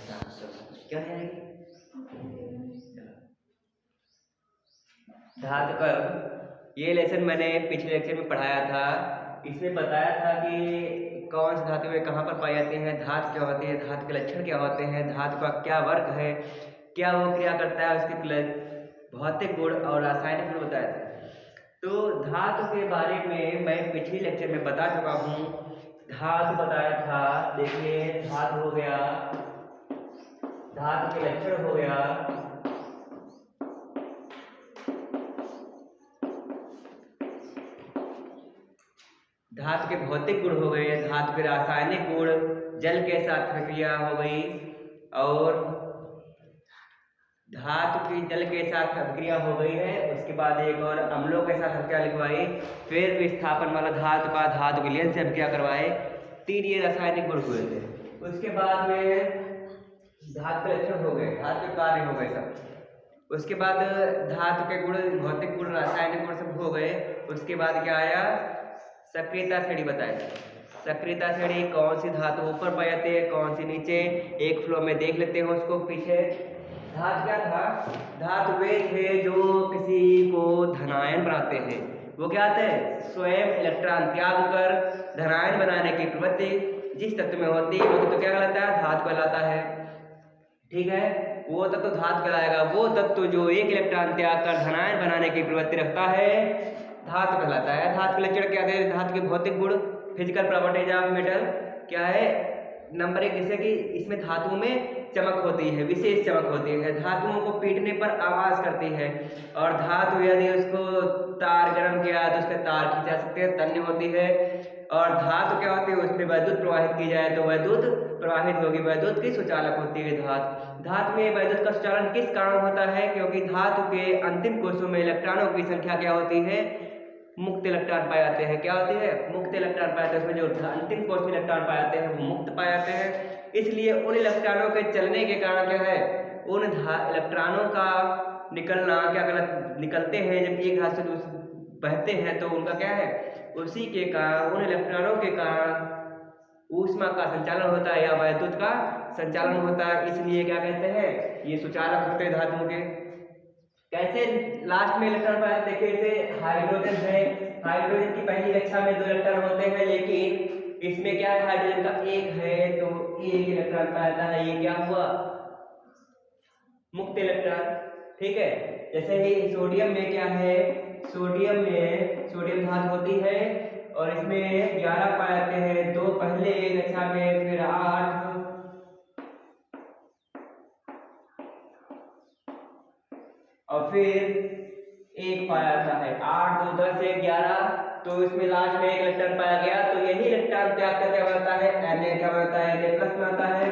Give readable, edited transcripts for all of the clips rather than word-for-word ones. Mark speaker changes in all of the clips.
Speaker 1: क्या है धातु कर्म। ये लेसन मैंने पिछले लेक्चर में पढ़ाया था। इसमें बताया था कि कौन सी धातु में कहाँ पर पाई जाती है, धातु क्या होती है, धातु के लक्षण क्या होते हैं, धातु का क्या वर्ग है, क्या वो क्रिया करता है, उसके भौतिक गुण और रासायनिक गुण बताया था। तो धातु के बारे में मैं पिछले लेक्चर में बता चुका हूँ। धातु बताया था, देखिए धातु हो गया, धातु के लक्षण हो गया, धातु के भौतिक गुण हो गए, धातु के रासायनिक गुण, जल के साथ प्रक्रिया हो गई, और धातु की जल के साथ अभिक्रिया हो गई है। उसके बाद एक और अम्लों के साथ अभिक्रिया लिखवाई, फिर विस्थापन वाला धातु का धातु विलयन से अभिक्रिया करवाए। 3 ये रासायनिक गुण हुए थे। उसके बाद में धातु के लक्षण हो गए, धातु के कार्य हो गए सब। उसके बाद धातु के गुण, भौतिक गुण, रासायनिक गुण सब हो गए। उसके बाद क्या आया, सक्रियता श्रेणी बताए। सक्रियता श्रेणी कौन सी धातु ऊपर पाई जाती है, कौन सी नीचे, एक फ्लो में देख लेते हैं उसको। पीछे धातु क्या था, धातु वे थे जो किसी को धनायन बनाते हैं। वो क्या थे, स्वयं इलेक्ट्रॉन त्याग कर धनायन बनाने की प्रवृत्ति जिस तत्व में होती है वो तो क्या कहलाता है, धातु कहलाता है। ठीक है, वो तत्व धातु कहलाएगा। वो तत्व जो एक इलेक्ट्रॉन त्याग कर धनायन बनाने की प्रवृत्ति रखता है धातु कहलाता है। धातु के लक्षण क्या थे, धातु के भौतिक गुण, फिजिकल प्रॉपर्टीज ऑफ मेटल क्या है, नंबर 1 जैसे कि इसमें धातुओं में चमक होती है, विशेष चमक होती है, धातुओं को पीटने पर आवाज करती है, और धातु यदि उसको तार गर्म किया तो उसके तार खींचा सकते हैं, तन्य होती है। और धातु क्या होती है, उसमें वैद्युत प्रवाहित की जाए तो वैद्युत प्रवाहित होगी, वैद्युत की सुचालक होती है धातु। धातु में वैद्युत का सुचालन किस कारण होता है, क्योंकि धातु के अंतिम कोषों में इलेक्ट्रॉनों की संख्या क्या होती है, मुक्त इलेक्ट्रॉन पाए जाते हैं। क्या होती है, मुक्त इलेक्ट्रॉन पाए जाते हैं। उसमें जो अंतिम कोष में इलेक्ट्रॉन पाए जाते हैं वो मुक्त पाए जाते हैं। इसलिए उन इलेक्ट्रॉनों के चलने के कारण क्या है, उन इलेक्ट्रॉनों का निकलना क्या निकलते हैं, जब एक धातु से दूसरे बहते हैं तो उनका क्या है, उसी के कारण, उन इलेक्ट्रॉनों के कारण ऊष्मा का संचालन होता है या वैद्युत का संचालन होता है। इसलिए क्या कहते हैं, ये सुचालक होते हैं धातुओं के। कैसे लास्ट में इलेक्ट्रॉन पाए जाते हैं, जैसे हाइड्रोजन है, हाइड्रोजन की पहली कक्षा में 2 इलेक्ट्रॉन होते हैं, लेकिन इसमें क्या है, हाइड्रोजन का 1 है तो 1 इलेक्ट्रॉन पाया जाता है। ये क्या हुआ, मुक्त इलेक्ट्रॉन। ठीक है, जैसे ही सोडियम में क्या है, सोडियम में सोडियम धातु होती है और इसमें 11 पाए जाते हैं, 2 पहले कक्षा में, फिर 8 और फिर 1 पाया जाता है। 8 2 10 1 11, तो इसमें लास्ट में 1 इलेक्ट्रॉन पाया गया, तो यही इलेक्ट्रॉन त्याग करके क्या बनता है, Na क्या बनता है, Na प्लस बनाता है।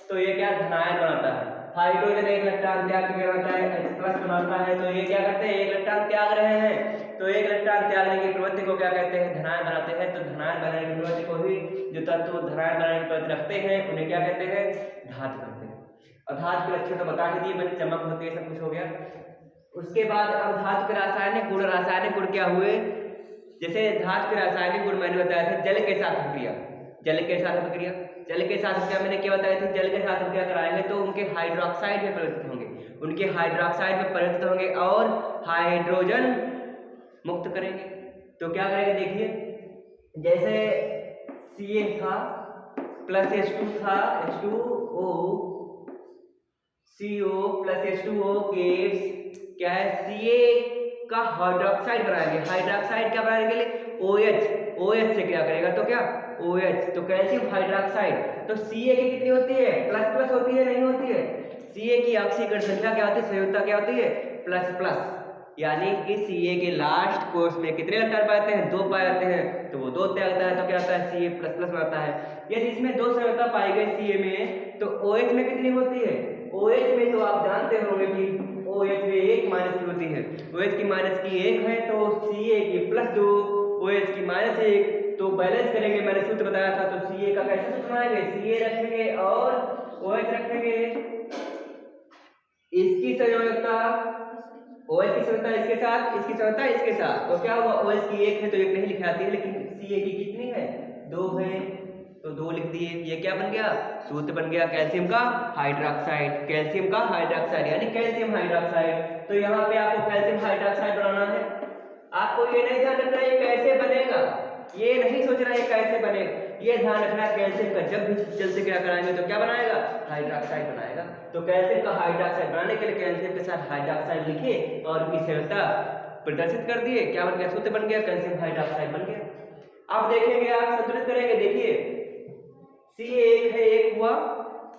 Speaker 1: तो ये क्या धनायन बनाता है। हाइड्रोजन 1 इलेक्ट्रॉन त्याग के क्या बनता है, H प्लस बनाता है। तो ये क्या करते हैं, 1 इलेक्ट्रॉन त्याग रहे हैं, तो 1 इलेक्ट्रॉन त्यागने की प्रवृत्ति को क्या कहते हैं, धनायन बनाते हैं। तो धनायन बनाने की प्रवृत्ति को ही जो तत्व धनायन बनाने की प्रवृत्ति रखते हैं उन्हें क्या कहते हैं, धातु कहते हैं। और धातु के लक्षण तो बता ही दिए मैंने, चमक होती है, सब कुछ हो गया। उसके बाद अब धातु के रासायनिक गुण। रासायनिक गुण क्या हुए, जैसे धातु के रासायनिक गुण मैंने बताया था, जल के साथ अभिक्रिया, जल के साथ अभिक्रिया, जल के साथ अभिक्रिया मैंने क्या बताया था, जल के साथ अभिक्रिया कराएंगे तो उनके हाइड्रोक्साइड में परिवर्तित होंगे, उनके हाइड्रोक्साइड में परिवर्तित होंगे और हाइड्रोजन मुक्त करेंगे। तो क्या करेंगे, देखिए जैसे Ca था प्लस H2 था, H2O CO plus H2O gives क्या है, Ca का हाइड्रोक्साइड बनाएंगे। हाइड्रोक्साइड क्या बनाने के लिए, OH से क्या करेगा, तो क्या OH, तो कैल्शियम हाइड्रोक्साइड। तो Ca की कितनी होती है, प्लस प्लस होती है, नहीं होती है। Ca की ऑक्सीकरण संख्या क्या होती है, संयुक्ता क्या होती है, प्लस प्लस। यानी कि Ca के लास्ट कोर्स में कितने इलेक्ट्रॉन पाते हैं, 2 पाए जाते हैं, तो वो 2 त्यागता है, तो क्या होता है, Ca प्लस प्लस बनाता है। यदि इसमें 2 संयुक्ता पाई गई Ca में, तो OH में कितनी होती है, OH में तो आप जानते होंगे कि OH में 1 माइनस की होती है, OH की माइनस की 1 है, तो Ca की प्लस 2, OH की माइनस 1, तो बैलेंस करेंगे। मैंने सूत्र बताया था, तो Ca का कैसे सूत्र बनाएंगे, Ca रखेंगे और OH रखेंगे, इसकी संयोजकता OH की संयोजकता इसके साथ, इसकी संयोजकता इसके साथ, तो क्या हुआ, OH की 1 है तो 1 नहीं लिखी जाती है, लेकिन Ca की कितनी है, 2 है, तो 2 लिख दिए। ये क्या बन गया? सूत्र बन गया कैल्शियम का हाइड्रोक्साइड, कैल्शियम का हाइड्रोक्साइड यानी कैल्शियम हाइड्रोक्साइड। तो यहाँ पे आपको कैल्शियम हाइड्रोक्साइड बनाना है। आपको ये नहीं ध्यान रखना ये कैसे बनेगा, ये नहीं सोचना ये कैसे बनेगा, ये ध्यान रखना कैल्शियम का जब भी जल से क्या कराएंगे तो क्या बनाएगा? हाइड्रोक्साइड बनाएगा। तो कैल्शियम का हाइड्रोक्साइड बनाने के लिए कैल्शियम के साथ हाइड्रोक्साइड लिखिए और उसकी स्थिरता प्रदर्शित कर दिए। क्या बन गया? सूत्र बन गया कैल्शियम हाइड्रोक्साइड बन गया। अब देखेंगे आप संतुलित करेंगे, देखिए C1 है 1 हुआ,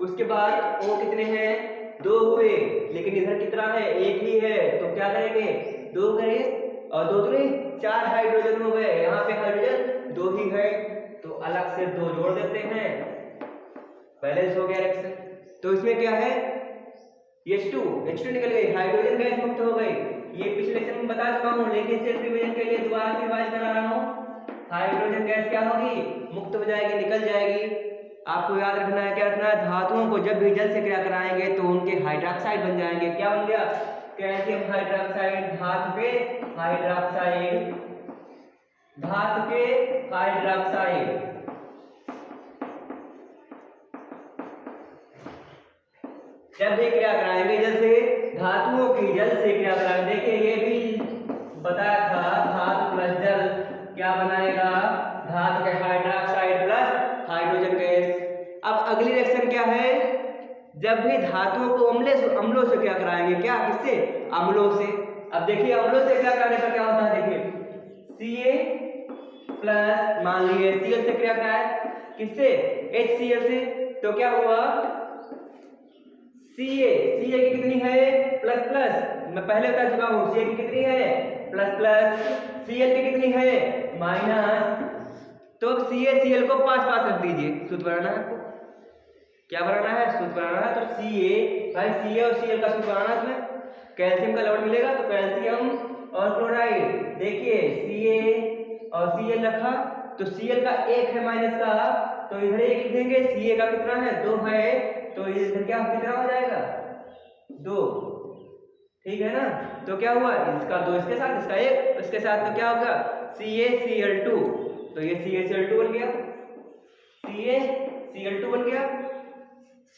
Speaker 1: उसके बाद O कितने हैं? 2 हुए, लेकिन इधर कितना है? 1 ही है, तो क्या करेंगे? 2 करें और 2 दूनी 4 हाइड्रोजन हो गए। यहाँ पे हाइड्रोजन 2 ही है तो अलग से 2 जोड़ देते हैं, बैलेंस हो गया रिएक्शन। तो इसमें क्या है? H2 निकल गई, हाइड्रोजन गैस मुक्त हो गई। ये पिछले लेक्चर में बता चुका हूँ, लेकिन सेल्फ रिवीजन के लिए दोबारा से रिवाइज करा रहा हूँ। हाइड्रोजन गैस क्या होगी? मुक्त हो जाएगी, निकल जाएगी। आपको याद रखना है, क्या रखना है? धातुओं को जब भी जल से क्रिया कराएंगे तो उनके हाइड्रोक्साइड बन जाएंगे। क्या बन गया? कैल्शियम हाइड्रोक्साइड, धातु के हाइड्रोक्साइड, धातु के हाइड्रोक्साइड। जब भी क्रिया कराएंगे जल से, धातुओं की जल से क्रिया कराएंगे। देखिए ये भी बताया था, धातु प्लस जल क्या बनाएगा? धातु के हाइड्रोक्साइड प्लस हाइड्रोजन गैस। अब अगली रिएक्शन क्या है? जब भी धातुओं को अम्लों से क्या कराएंगे? क्या किससे? अम्लों से। अब देखिए अम्लों से क्या कराने पर क्या होता है? देखिए Ca प्लस, मान लीजिए Cl से क्रिया कराए, किससे? HCl से, तो क्या हुआ? Ca की कितनी है? प्लस प्लस, मैं पहले बता चुका हूँ Ca की कितनी है? प्लस प्लस, Cl की कितनी है? माइनस। तो अब CaCl को पास पास रख दीजिए, सूत्र बनाना है आपको। क्या बनाना है? सूत्र बनाना है। तो Ca, भाई Ca और Cl का सूत्र बनाना है तुम्हें। कैल्शियम का लवण मिलेगा तो कैल्शियम और क्लोराइड। देखिए Ca और Cl रखा तो Cl का 1 है माइनस का, तो इधर 1 लिख देंगे। Ca का कितना है? 2 है, तो इधर क्या कितना हो जाएगा? 2, ठीक है ना? तो क्या हुआ? इसका 2 इसके साथ, इसका 1 इसके साथ, तो क्या होगा? CaCl2, तो ये CaCl2 बन गया, CaCl2 बन गया,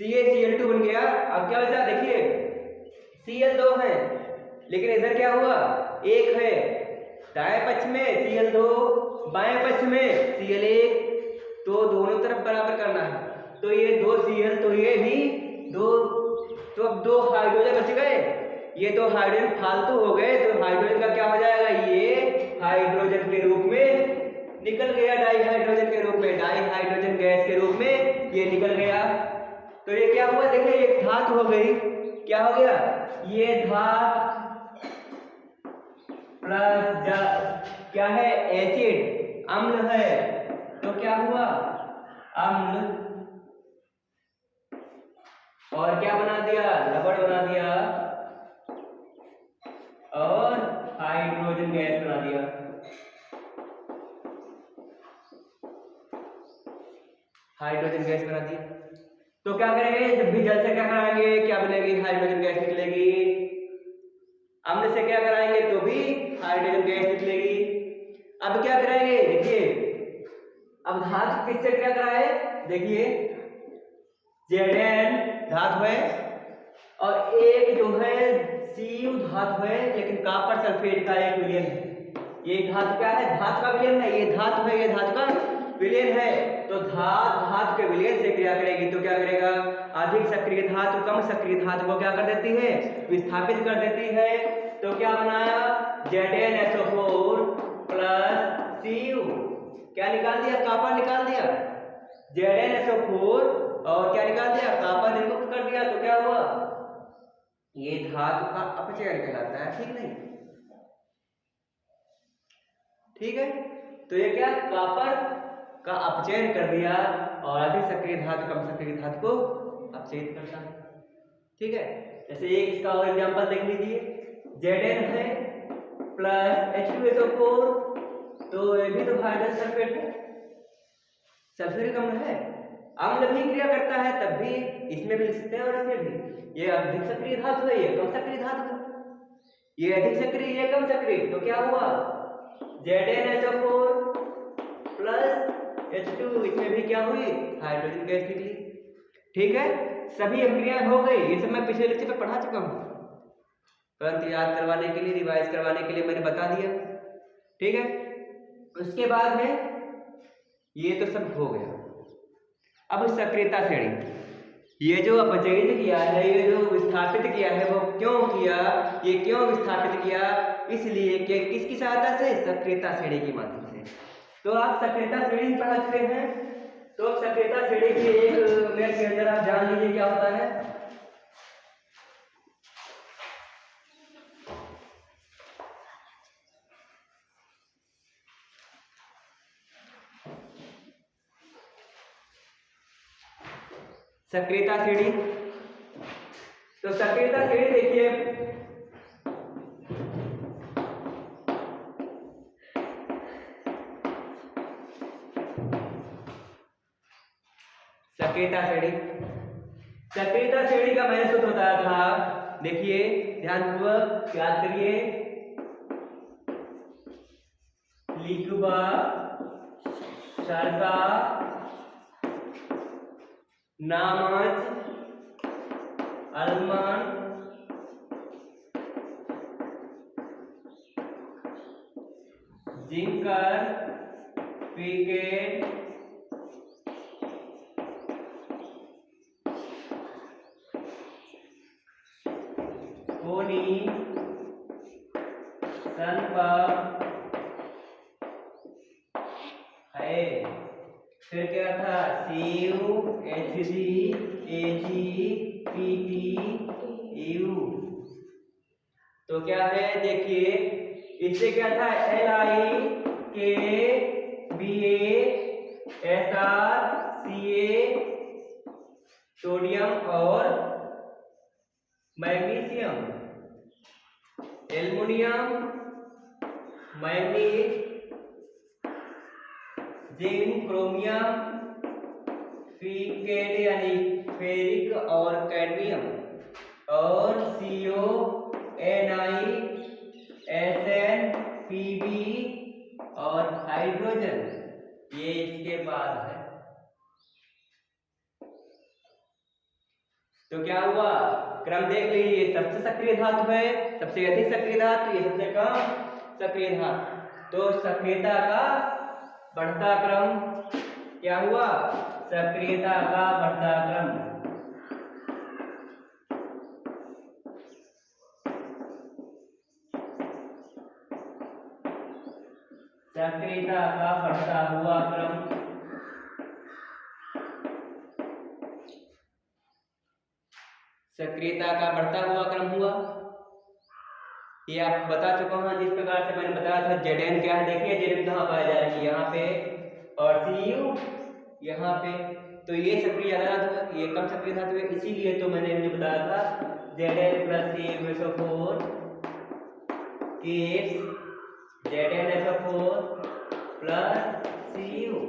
Speaker 1: CaCl2 बन गया। अब क्या बचा? देखिए Cl 2 है, लेकिन इधर क्या हुआ? 1 है, दाएं पक्ष में Cl2, बाएं पक्ष में Cl1, तो दोनों तरफ बराबर करना है। तो ये 2 Cl, तो ये भी 2, तो अब 2 हाइड्रोजन बच गए। ये 2 हाइड्रोजन फालतू हो गए, तो हाइड्रोजन का क्या हो जाएगा? ये हाइड्रोजन के रूप में निकल गया, डाई हाइड्रोजन के रूप में, डाई हाइड्रोजन गैस के रूप में ये निकल गया। तो ये क्या हुआ? देखिए एक धातु हो गई, क्या हो गया? ये धातु प्लस क्या है? एसिड, अम्ल है, तो क्या हुआ? अम्ल, और क्या बना दिया? लवण बना दिया और हाइड्रोजन गैस बना दिया। हाइड्रोजन गैस बना दी। तो क्या करेंगे? जब भी जल से क्या कराएंगे क्या बनेगी? हाइड्रोजन गैस निकलेगी। अम्ल से क्या कराएंगे तो भी हाइड्रोजन गैस निकलेगी। अब क्या करेंगे? देखिए अब धातु किससे क्रिया कराए? देखिए Zn धातु है और एक जो है Cu धातु है, लेकिन कॉपर सल्फेट का एक विलयन है। ये धातु क्या है? धातु का विलयन है, ये धातु है, ये धातु का विलयन है। तो धातु के विलयन से क्रिया करेगी तो क्या करेगा? अधिक सक्रिय धातु कम सक्रिय धातु को क्या कर देती है? विस्थापित कर देती है। तो क्या बनाया? ZnSO4 प्लस Cu, क्या निकाल दिया? कॉपर निकाल दिया। ZnSO4 और क्या निकाल दिया? कॉपर निर्मुक्त कर दिया। तो क्या हुआ? ये धातु का अपचयन कहलाता है, ठीक नहीं? ठीक है, तो ये क्या? कॉपर का अपचयन कर दिया और अधिक सक्रिय धातु कम सक्रिय धातु को अपचयित करता है, ठीक है। जैसे एक इसका और एग्जांपल देख लीजिए, Zn है प्लस H2SO4, तो ये भी तो हाइड्रोजन सल्फेट है, सल्फ्यूरिक अम्ल है। अम्ल भी क्रिया करता है तब भी इसमें भी लिख सकते हैं और इसमें भी। ये अधिक सक्रिय धातु है, ये कम सक्रिय धातु है, ये अधिक सक्रिय, ये कम सक्रिय। तो क्या हुआ? ZnSO4 प्लस H2, इसमें भी क्या हुई, हाइड्रोजन गैस निकली। ठीक है, सभी अभिक्रियाएं हो गई, ये सब मैं पिछले लेक्चर में पढ़ा चुका हूँ, परंतु याद करवाने के लिए, रिवाइज करवाने के लिए मैंने बता दिया। ठीक है, उसके बाद में ये तो सब हो गया। अब सक्रियता श्रेणी, ये जो अपचयित किया है, ये जो विस्थापित किया है, वो क्यों किया, ये क्यों विस्थापित किया, इसलिए कि किसकी सहायता से, सक्रियता श्रेणी की माध्यम से। तो आप सक्रियता श्रेणी पढ़ा चुके हैं, तो सक्रियता श्रेणी की एक मिनट के अंदर आप जान लीजिए क्या होता है। सक्रियता श्रेणी, तो सक्रियता श्रेणी देखिए, सक्रियता श्रेणी, सक्रियता श्रेणी का मैंने सूत्र बताया था, देखिए ध्यानपूर्वक याद करिए, लिखबा सरका नामज अलमान जिंकर पिकेट कोनी सनपर है। फिर क्या था, CU HG AG PT EU। तो क्या है देखिए, इससे क्या था, Li K Ba SR Ca sodium और magnesium, aluminium, manganese, zinc, chromium, फीकेट यानी फेरिक और कैडमियम, और CO Ni SN Pb और हाइड्रोजन, ये इसके बाद है। तो क्या हुआ, क्रम देख लीजिए, सबसे सक्रिय धातु है, सबसे अधिक सक्रिय धातु, ये सबसे कम सक्रिय धातु। तो सक्रियता का बढ़ता क्रम क्या हुआ, सक्रियता का बढ़ता क्रम, सक्रियता का बढ़ता हुआ क्रम, सक्रियता का बढ़ता हुआ क्रम हुआ। ये आप बता चुका हूं, जिस प्रकार से मैंने बताया था Zn क्या है, देखिए Zn कहाँ पाया जा रहा है, यहाँ पे, और Cu यहाँ पे। तो ये सक्रिय धातु है, ये कम सक्रिय धातु है, इसीलिए तो मैंने इन्हें बताया था Zn plus CuSO4 keeps ZnSO4 plus Cu।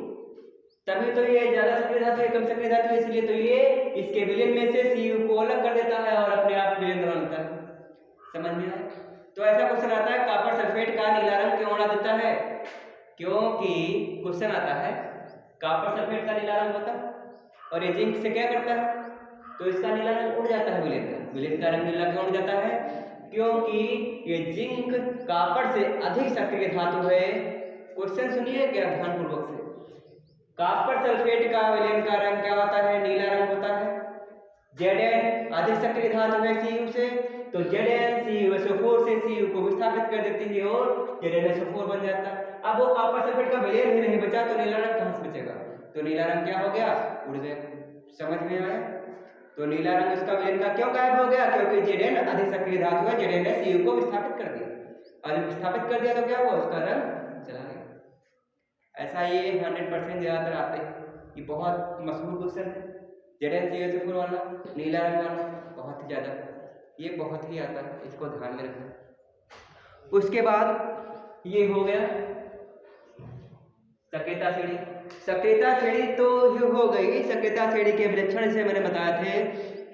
Speaker 1: तभी तो ये ज्यादा सक्रिय धातु है, कम सक्रिय धातु है, इसलिए तो ये इसके विलयन में से Cu को अलग कर देता है और अपने आप विलयन बनाता है। समझ में आया? तो ऐसा क्वेश्चन आता है, कॉपर सल्फेट का नीला रंग क्यों उड़ा देता है, क्योंकि क्वेश्चन आता है कॉपर सल्फेट का नीला रंग होता है और ये जिंक से क्या करता है, तो इसका नीला रंग उड़ जाता है, विलयन का रंग नीला क्यों उड़ जाता है, क्योंकि ये जिंक कॉपर से अधिक सक्रिय धातु है। क्वेश्चन सुनिए क्या ध्यानपूर्वक से, कॉपर सल्फेट का विलयन का रंग क्या होता है, नीला रंग होता है। Zn अधिक सक्रिय धातु है Cu से, तो Zn CuSO4 से Cu को विस्थापित कर देती है और ZnSO4 बन जाता है। अब वो कॉपर सल्फेट का विलयन ही नहीं बचा, तो नीला रंग कहां से बचेगा, तो नीला रंग क्या हो गया, उड़ गया। समझ में आया? तो नीला रंग इसका विलयन का क्यों गायब हो गया, क्योंकि Zn अधिक सक्रिय धातु है, Zn ने Cu को विस्थापित कर दिया, और विस्थापित कर दिया तो क्या हुआ, उसका रंग चला गया। ऐसा ये 100% ज्यादातर आते हैं, ये बहुत मशहूर क्वेश्चन है, Zn CuSO4 वाला नीला रंग वाला बहुत ही ज्यादा, ये बहुत ही आता है, इसको ध्यान में रखना। उसके बाद ये हो गया सक्रियता श्रेणी। सक्रियता श्रेणी तो ये हो गई, सक्रियता श्रेणी के विलक्षण से मैंने बताया थे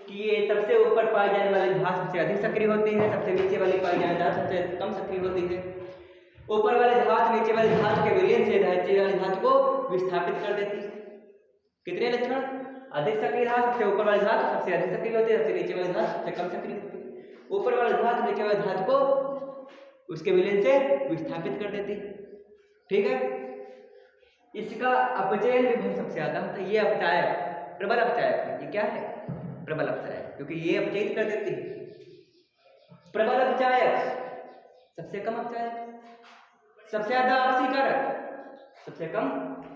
Speaker 1: कि ये सबसे ऊपर पाई जाने वाली धातु सबसे अधिक सक्रिय होती है, सबसे नीचे वाली पाई जाने धातु सबसे कम सक्रिय होती है। ऊपर वाले धातु नीचे वाले धातु के विलयन से नीचे वाली धातु को विस्थापित कर देती है। कितने लक्षण? अधिक सक्रिय धातु, सबसे ऊपर वाली धातु सबसे अधिक सक्रिय होती है, सबसे नीचे वाली धातु सबसे कम सक्रिय होती है। ऊपर वाली धातु नीचे वाली धातु को उसके विलयन से विस्थापित कर देती है। ठीक है, इसका अपचयन भी बहुत सबसे ज्यादा होता है। ये अपचायक, प्रबल अपचायक है। ये क्या है? प्रबल अपचायक, क्योंकि ये अपचयित कर देती है। प्रबल अपचायक, सबसे कम अपचायक, सबसे ज्यादा ऑक्सीकारक, सबसे कम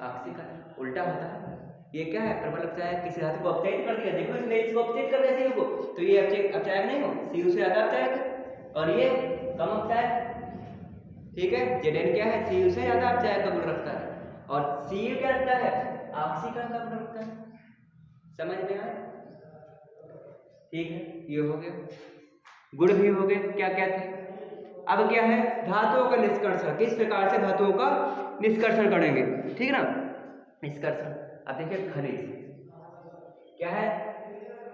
Speaker 1: ऑक्सीकारक, उल्टा होता है। ये क्या है? प्रबल अपचायक। किसी धातु को अपचयित कर दिया, देखो इसने इसको अपचयित कर दिया सीयू को, तो ये अपचायक नहीं हो, सीयू से ज्यादा अपचायक है, और ये कम अपचायक। ठीक है, Zn क्या है? सीयू से ज्यादा अपचायक का गुण रखता है, और सीयू क्या रखता है? ऑक्सीकरण का गुण रखता है। समझ में आया? ठीक है, ये हो गया, गुण भी हो गए। क्या क्या थे? अब क्या है? धातुओं का निष्कर्षण, किस प्रकार से धातुओं का निष्कर्षण करेंगे। ठीक है ना, निष्कर्षण। अब देखिए खनिज क्या है?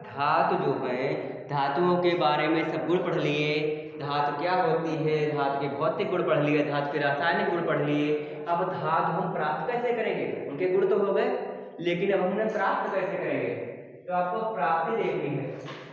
Speaker 1: धातु जो है, धातुओं के बारे में सब गुण पढ़ लिए, धातु क्या होती है, धातु के भौतिक गुण पढ़ लिए, धातु के रासायनिक गुण पढ़ लिए। अब धातु हम प्राप्त कैसे करेंगे? उनके गुण तो हो गए, लेकिन अब हमने प्राप्त कैसे करेंगे, तो आपको प्राप्ति देखनी है।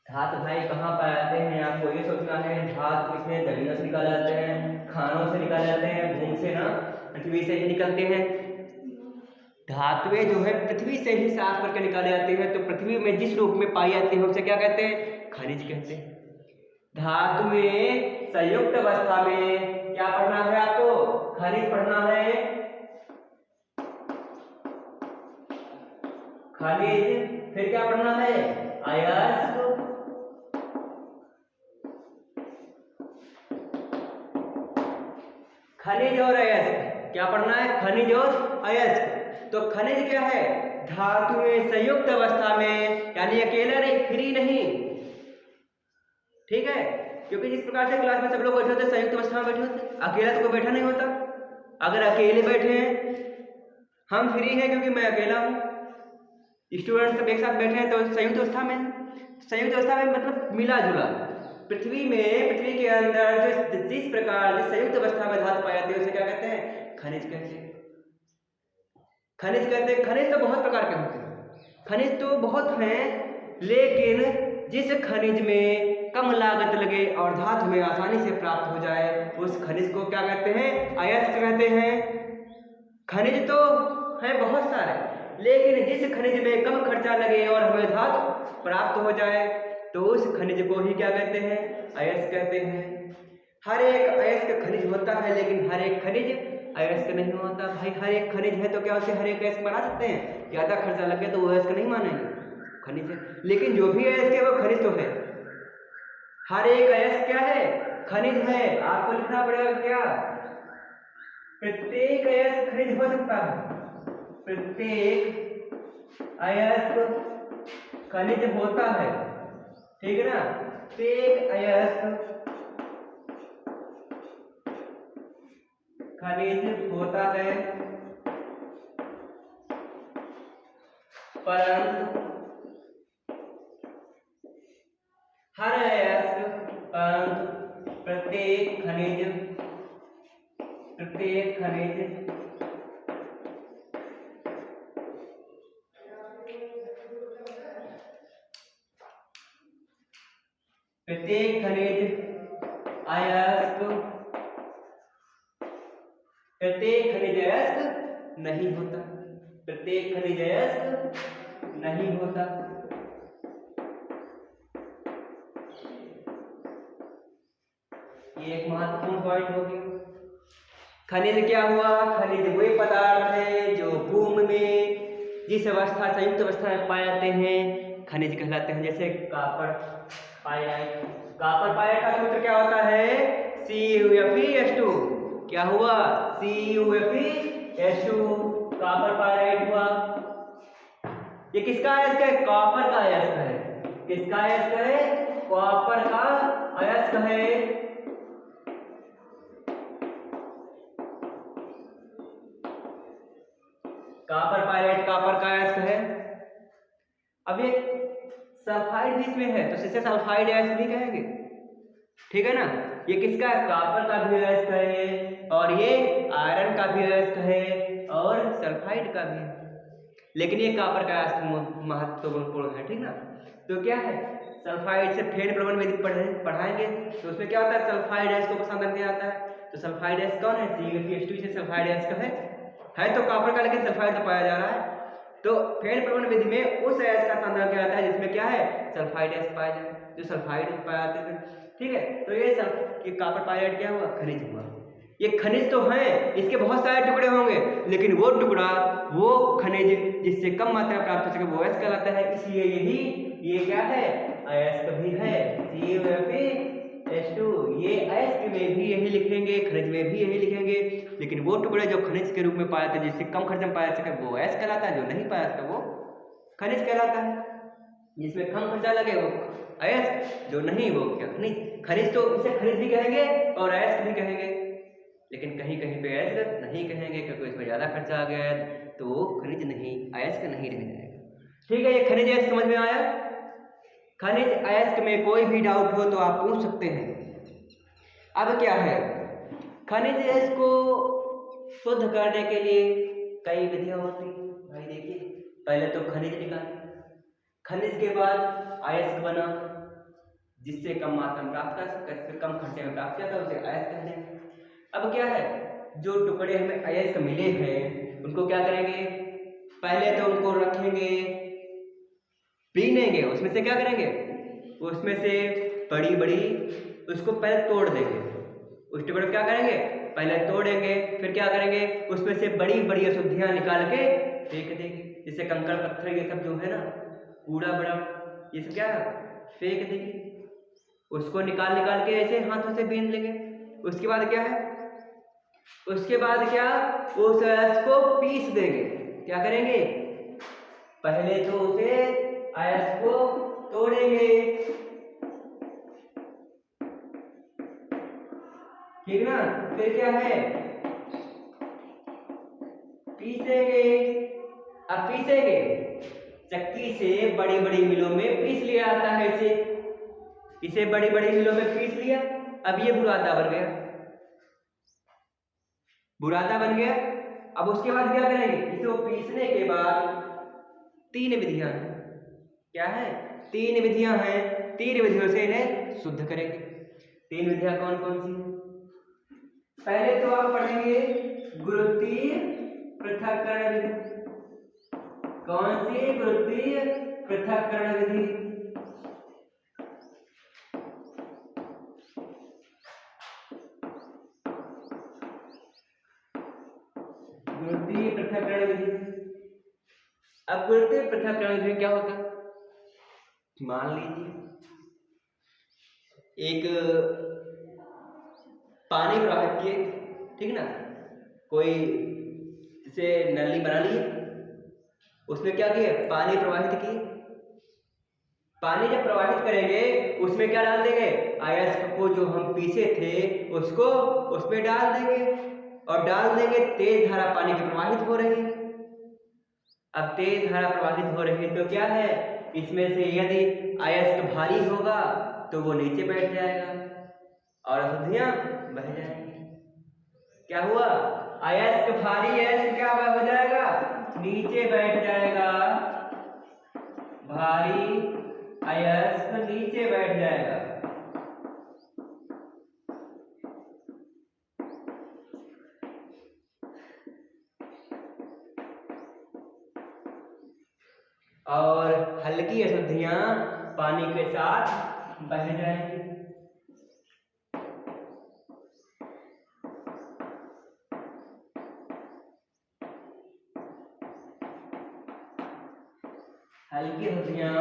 Speaker 1: धातु भाई कहाँ पाए जाते हैं? आपको ये सोचना है। धातु इसमें जमीनों से निकाले जाते हैं, खानों से निकाले जाते हैं, भूमि से ना, पृथ्वी से ही निकलते हैं। धातुएं जो है पृथ्वी से ही साफ करके निकाले जाते हैं। तो पृथ्वी में जिस रूप में पाई जाती है उसे क्या कहते हैं? खनिज कहते हैं। धातुएं संयुक्त अवस्था में क्या पढ़ना है आपको? खनिज पढ़ना है। खनिज, फिर क्या पढ़ना है? अयस्क, खनिज और अयस्क। क्या पढ़ना है? खनिज और अयस्क। तो खनिज क्या है? धातुएं संयुक्त अवस्था में, यानी अकेला नहीं, फ्री नहीं। ठीक है, क्योंकि जिस प्रकार से क्लास में सब लोग बैठे होते हैं संयुक्त अवस्था में बैठे होते हैं, अकेला तो कोई बैठा नहीं होता। अगर अकेले बैठे हैं, हम फ्री हैं क्योंकि मैं अकेला हूं, स्टूडेंट सब एक साथ बैठे हैं तो संयुक्त अवस्था में। संयुक्त अवस्था में मतलब मिला जुला। पृथ्वी में, पृथ्वी के अंदर जिस प्रकार जिस संयुक्त अवस्था में धातु पाई जाती है उसे क्या कहते हैं? खनिज कहते हैं। खनिज कहते हैं। खनिज तो बहुत प्रकार के होते हैं, खनिज तो बहुत हैं, लेकिन जिस खनिज में कम लागत लगे और धातु में आसानी से प्राप्त हो जाए उस खनिज को क्या कहते हैं? अयस्क कहते हैं। खनिज तो है बहुत सारे, लेकिन जिस खनिज में कम खर्चा लगे और हमें धातु प्राप्त हो जाए तो उस खनिज को ही क्या कहते हैं? अयस्क कहते हैं। हर एक अयस्क खनिज होता है, लेकिन हर एक खनिज अयस्क नहीं होता। भाई हर एक खनिज है तो क्या उसे हर एक अयस्क बना सकते हैं? ज्यादा खर्चा लगे तो वो अयस्क नहीं मानेंगे, खनिज है। लेकिन जो भी अयस्क है वो खनिज तो है। हर एक अयस्क क्या है? खनिज है। आपको लिखना पड़ेगा क्या? प्रत्येक अयस्क खनिज हो सकता है, प्रत्येक अयस्क खनिज होता है। ठीक है ना, प्रत्येक अयस्क खनिज होता है, परंतु हर अयस्क, परंतु प्रत्येक खनिज प्रत्येक खनिज अयस्क, प्रत्येक खनिज अयस्क नहीं होता, प्रत्येक खनिज अयस्क नहीं होता। ये एक महत्वपूर्ण पॉइंट हो गया। खनिज क्या हुआ? खनिज वे पदार्थ हैं जो भूमि में जिस अवस्था, संयुक्त अवस्था में पाए जाते हैं खनिज कहलाते हैं। जैसे कॉपर पायराइट। कॉपर पायराइट का सूत्र क्या होता है? CuFeS2। क्या हुआ? CuFeS2, कॉपर पायराइट हुआ। ये किसका अयस्क है? कॉपर का अयस्क है। किसका अयस्क है? कॉपर का अयस्क है। अब ये सल्फाइड भी इसमें है तो इसे सल्फाइड अयस्क भी कहेंगे, ठीक है ना। ये किसका है, कॉपर का भी अयस्क है और ये आयरन का भी अयस्क है और सल्फाइड का भी है, लेकिन ये कॉपर का अयस्क महत्वपूर्ण है, ठीक ना। तो क्या है, सल्फाइड से फेन प्रवण विधि पढ़ाएंगे तो उसमें क्या होता है, सल्फाइड अयस्क को पसंद करके आता है। तो सल्फाइड अयस्क कौन है, CuH2 से सल्फाइड अयस्क है तो कॉपर का, लेकिन सल्फाइड तो पाया जा रहा है। तो फेन प्रवण विधि में उस अयस्क का संदर्भ क्या आता है जिसमें क्या है, सल्फाइड अयस्क पाया जाए, जो सल्फाइड पाए जाते हैं, ठीक है। तो ये कॉपर पायरेट क्या हुआ, खनिज हुआ। ये खनिज तो है, इसके बहुत सारे टुकड़े होंगे, लेकिन वो टुकड़ा, वो खनिज जिससे कम मात्रा में प्राप्त हो सके वो अयस्क कहलाता है। इसलिए ये क्या है, अयस्क भी है, CuH2। ये अयस्क में भी यही लिखेंगे, खनिज में भी यही लिखेंगे, लेकिन वो टुकड़े जो खनिज के रूप में पाए जाते हैं, जिससे कम खर्च में पाया सके वो अयस्क कहलाता है, जो नहीं पाया सके वो खनिज कहलाता है। जिसमें कम खर्चा लगे वो अयस्क, जो नहीं वो क्या, खनिज। खनिज तो इसे खनिज भी कहेंगे और अयस्क भी कहेंगे, लेकिन कहीं कहीं पे अयस्क नहीं कहेंगे क्योंकि इसमें ज़्यादा खर्चा आ गया है तो वो खनिज नहीं, अयस्क नहीं रह जाएगा, ठीक है। ये खनिज अयस्क समझ में आया। खनिज अयस्क में कोई भी डाउट हो तो आप पूछ सकते हैं। अब क्या है, खनिज अयस्क को शुद्ध करने के लिए कई विधियां होती हैं भाई। देखिए, पहले तो खनिज निकाले, खनिज के बाद अयस्क बना, जिससे कम मात्रा में प्राप्त कर सकते, कम खर्चे में प्राप्त किया था उसे अयस्क कहते हैं। अब क्या है, जो टुकड़े हमें अयस्क मिले हैं उनको क्या करेंगे, पहले तो उनको रखेंगे, पीनेंगे, उसमें से क्या करेंगे, उसमें से बड़ी बड़ी उसको पहले तोड़ देंगे, उस टुकड़े को क्या करेंगे, पहले तोड़ेंगे, फिर क्या करेंगे, उसमें से बड़ी बड़ी अशुद्धियां निकाल के फेंक देंगे, जैसे कंकड़ पत्थर ये सब जो है ना, कूड़ा बड़ा, ये सब क्या फेंक देंगे। उसको निकाल के ऐसे हाथों से बीन लेंगे। उसके बाद क्या है, उसके बाद क्या, उस अयस्क को पीस देंगे। क्या करेंगे, पहले तो उसे अयस्क को तोड़ेंगे, ठीक ना, फिर क्या है, पीसेंगे। अब पीसेंगे, चक्की से बड़ी बड़ी मिलों में पीस लिया जाता है, इसे बड़ी बड़ी मिलों में पीस लिया। अब ये बुरादा बन गया, बुरादा बन गया। अब उसके बाद क्या करेंगे, इसे पीसने के बाद 3 विधियां हैं। क्या है, 3 विधियां हैं, 3 विधियों से इन्हें शुद्ध करेंगे। 3 विधियां कौन कौन सी हैं, पहले तो आप पढ़ेंगे गुरुत्वीय पृथक्करण विधि। कौन सी, गुरुत्वीय पृथक्करण विधि। गुरुत्वीय पृथक्करण विधि। अब गुरुत्वीय पृथक्करण विधि क्या होता है, मान लीजिए एक पानी प्रवाहित किए, ठीक ना, कोई जैसे नली बना ली, उसमें क्या किए, पानी प्रवाहित किए। पानी जब प्रवाहित करेंगे उसमें क्या डाल देंगे, अयस्क को जो हम पीसे थे उसको उसमें डाल देंगे, और डाल देंगे, तेज धारा पानी की प्रवाहित हो रही है। अब तेज धारा प्रवाहित हो रही है तो क्या है, इसमें से यदि अयस्क भारी होगा तो वो नीचे बैठ जाएगा और अशुद्धियां बह जाएंगी। क्या हुआ, अयस्क भारी, अयस्क क्या हो जाएगा, नीचे बैठ जाएगा, भारी अयस्क नीचे बैठ जाएगा। और हल्की अशुद्धियां पानी के साथ बह जाएंगी। हल्की अशुद्धियां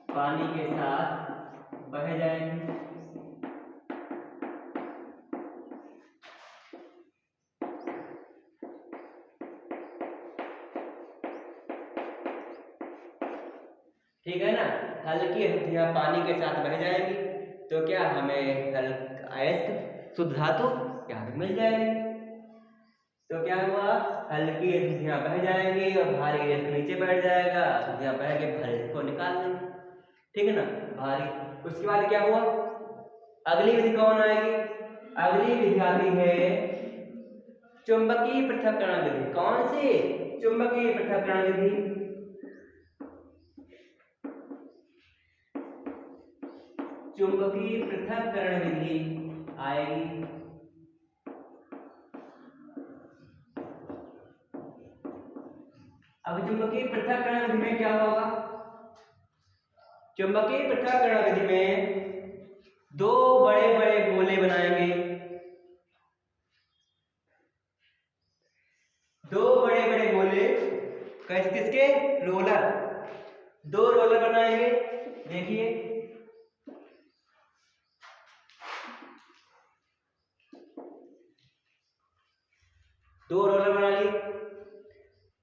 Speaker 1: पानी के साथ बह जाएंगी। ठीक है ना, हल्की अशुद्धियां पानी के साथ बह जाएंगी तो क्या हमें अयस्क, शुद्ध धातु यहाँ पे मिल जाएगी। तो क्या हुआ, हल्की अशुद्धियां बह जाएंगी और भारी अयस्क नीचे बैठ जाएगा, अशुद्धियां बह के भारी अयस्क को निकाल देंगे, ठीक है ना। भारी, उसके बाद क्या हुआ, अगली विधि कौन आएगी, अगली विधि आती है चुंबकीय पृथक्करण विधि। कौन सी, चुंबकीय पृथक्करण विधि। चुंबकीय पृथक्करण विधि आएगी। अब चुंबकीय पृथक्करण विधि में क्या होगा, चुंबकीय पृथक्करण विधि में दो बड़े बड़े गोले बनाएंगे, दो बड़े बड़े गोले, किसके, रोलर, दो रोलर बनाएंगे। देखिए दो रोलर बना लिए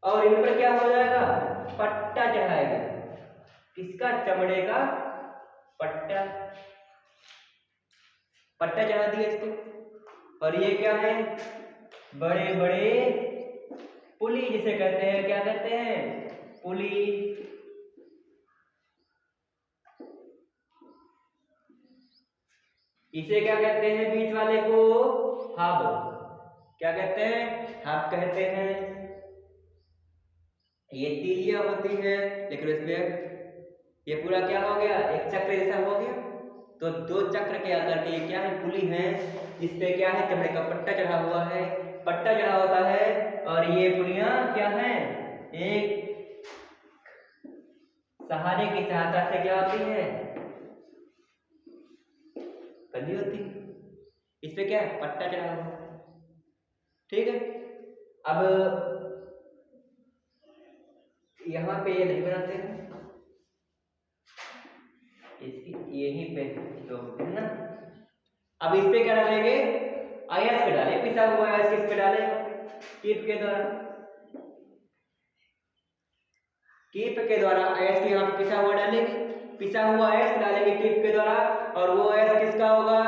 Speaker 1: और इन पर क्या हो जाएगा, पट्टा चढ़ाएगा, किसका, चमड़े का पट्टा, पट्टा चढ़ा दिया इसको। और ये क्या है, बड़े बड़े पुली जिसे कहते हैं, क्या कहते हैं, पुली। इसे क्या कहते हैं, बीच वाले को हब, क्या कहते हैं, हब कहते हैं। ये तीलियां होती है, लेकिन इसमें ये पूरा क्या हो गया, एक चक्र जैसा हो गया। तो दो चक्र के आकार के ये क्या है, पुली है, जिसपे क्या है, चमड़े का पट्टा चढ़ा हुआ है, पट्टा चढ़ा होता है। और ये पुलियां क्या है, एक सहारे की सहायता से क्या होती है, बंधी होती, इस पे क्या है, पट्टा चढ़ा हुआ, ठीक है। अब यहाँ पे ये नहीं बनाते हैं, इसकी यहीं पे तो है ना। अब इस पे क्या डालेंगे, अयस्क डाले, पिसा हुआ अयस्क इस पे डाले, कीप के द्वारा, कीप के द्वारा अयस्क यहाँ पे पिसा हुआ डालेंगे, पिसा हुआ अयस्क डालेंगे कीप के द्वारा। और वो अयस्क किसका होगा,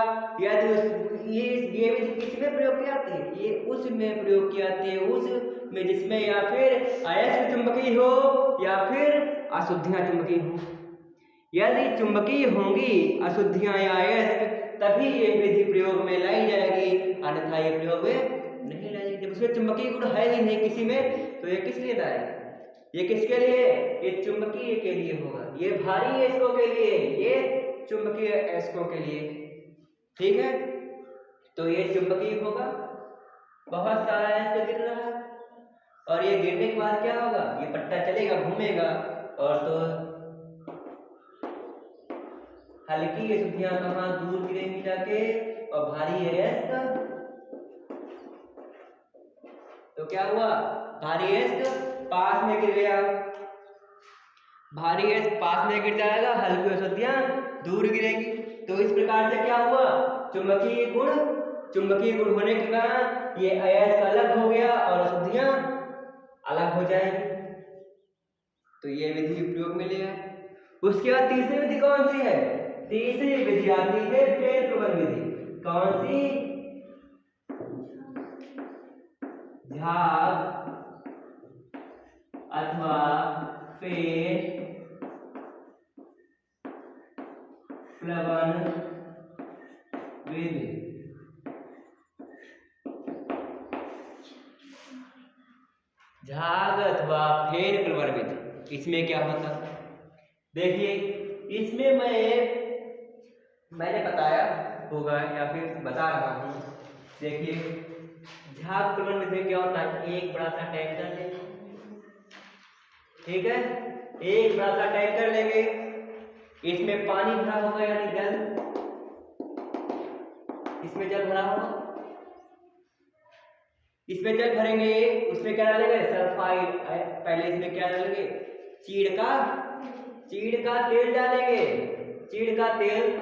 Speaker 1: यदि ये किसमें प्रयोग की आती है, ये उसमें प्रयोग की आती है, उस में जिसमें या फिर अयस्क चुंबकीय हो या फिर अशुद्धियां चुंबकीय हो। यदि चुंबकीय होंगी अशुद्धियां या अयस्क, तभी ये विधि प्रयोग में लाई जाएगी, अन्यथा ये प्रयोग में नहीं लाई जाएगी। जब उसमें चुंबकीय गुण है ही नहीं किसी में, तो ये किस लिए लाएगा, ये किसके लिए, ये चुंबकीय के लिए होगा, ये भारी अयस्कों के लिए, ये चुंबकीय अयस्कों के लिए, ठीक है। तो ये चुंबकीय होगा, बहुत सारा अयस्क गिर रहा है, और ये गिरने के बाद क्या होगा, ये पट्टा चलेगा, घूमेगा, और तो हल्की अशुद्धियां कहाँ दूर गिरेंगी जाके, और भारी अयस्क, तो क्या हुआ, भारी अयस्क पास में गिर गया, भारी अयस्क पास में गिर जाएगा, हल्की अशुद्धियां दूर गिरेंगी। तो इस प्रकार से क्या हुआ, चुंबकीय गुण होने के कारण ये अयस्क अलग हो गया और अशुद्धियां अलग हो जाएंगी। तो ये विधि प्रयोग में लिया। उसके बाद तीसरी विधि कौन सी है, तीसरी विधि आती है फेर प्रबल विधि। कौन सी, झाग अथवा फेर प्लवन विधि। झाग अथवा फेर प्लवन विधि, इसमें क्या होता है, देखिए इसमें मैंने बताया होगा या फिर बता रहा हूं। देखिए झाग प्लवन विधि क्या होता है, एक बड़ा सा टैंकर लेंगे, ठीक है, एक बड़ा सा टैंकर लेंगे, इसमें पानी भरा होगा यानी जल, इसमें जल भरा होगा, इसमें जल भरेंगे, उसमें क्या डालेंगे, सल्फाइड, पहले इसमें क्या डालेंगे, चीड़ का तेल डालेंगे, चीड़ का तेल,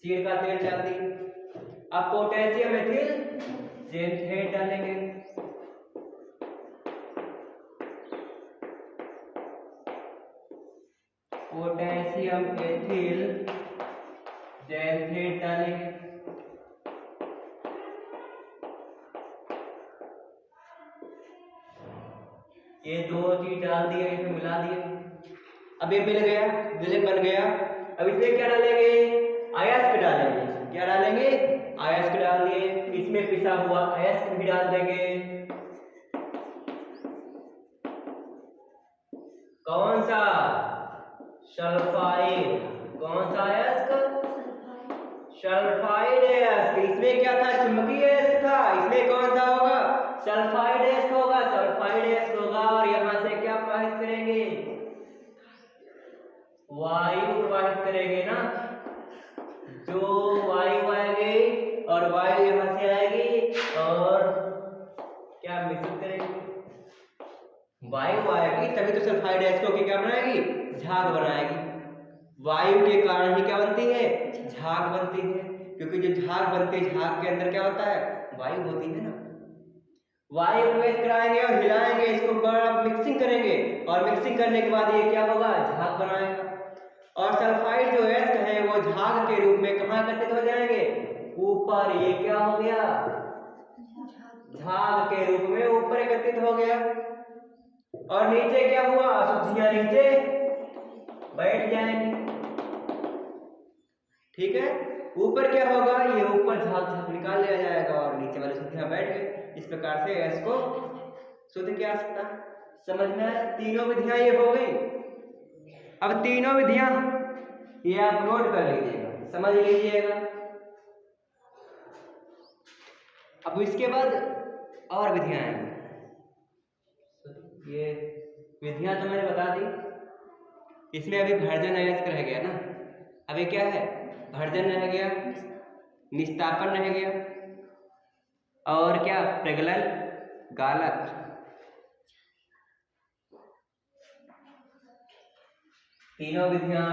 Speaker 1: चीड़ का तेल डाल दिए। अब पोटेशियम एथिल जेनथेट डालेंगे, पोटेशियम जैंथेट डालेंगे। ये दो चीज डाल दिए, इसमें मिला दिए। अब ये मिल गया, विलय बन गया। अब इसमें क्या डालेंगे? अयस्क डालेंगे। क्या डालेंगे? अयस्क डाल दिए। इसमें पिसा हुआ अयस्क भी डाल देंगे। कौन सा? सल्फाइड। कौन सा अयस्क? सल्फाइड अयस्क। इसमें क्या था? चुंबकीय अयस्क था। इसमें कौन सा होगा? सल्फाइड अयस्क होगा। सल्फाइड अयस्क होगा और यहां से क्या प्रवाहित करेंगे? वायु प्रवाहित करेंगे ना। जो वायु आएगी और वायु यहां से आएगी और क्या मिश्रित करेगी? वायु आएगी तभी तो सल्फाइड अयस्कों की क्या बनाएगी? झाग बनाएगी। वायु के कारण ही क्या बनती है? झाग बनती है। क्योंकि जो झाग बनती है, झाग के अंदर क्या होता है? वायु होती है ना। वायु प्रवेश कराएंगे और हिलाएंगे, इसको बड़ा मिक्सिंग करेंगे और मिक्सिंग करने के बाद ये क्या होगा? झाग बनाएगा। और सल्फाइड जो अयस्क है वो झाग के रूप में कहाँ एकत्रित हो जाएंगे? ऊपर। ये क्या हो गया? झाग के रूप में ऊपर एकत्रित हो गया। और नीचे क्या हुआ? अशुद्धियां नीचे बैठ जाएंगी। ठीक है। ऊपर क्या होगा? ये ऊपर झाग निकाल लिया जाएगा और नीचे वाली अशुद्धियां बैठ गई। इस प्रकार से गैस को शुद्ध किया सकता। समझ में आया? तीनों विधियां ये हो गई। अब तीनों विधियां ये आप नोट कर लीजिएगा, समझ लीजिएगा। अब इसके बाद और विधियां आएंगी। ये विधियां तो मैंने बता दी। इसमें अभी भर्जन अयस्क रह गया ना। अभी क्या है? भर्जन रह गया, निस्तापन रह गया और क्या? प्रगलन, गालक। तीनों विधियां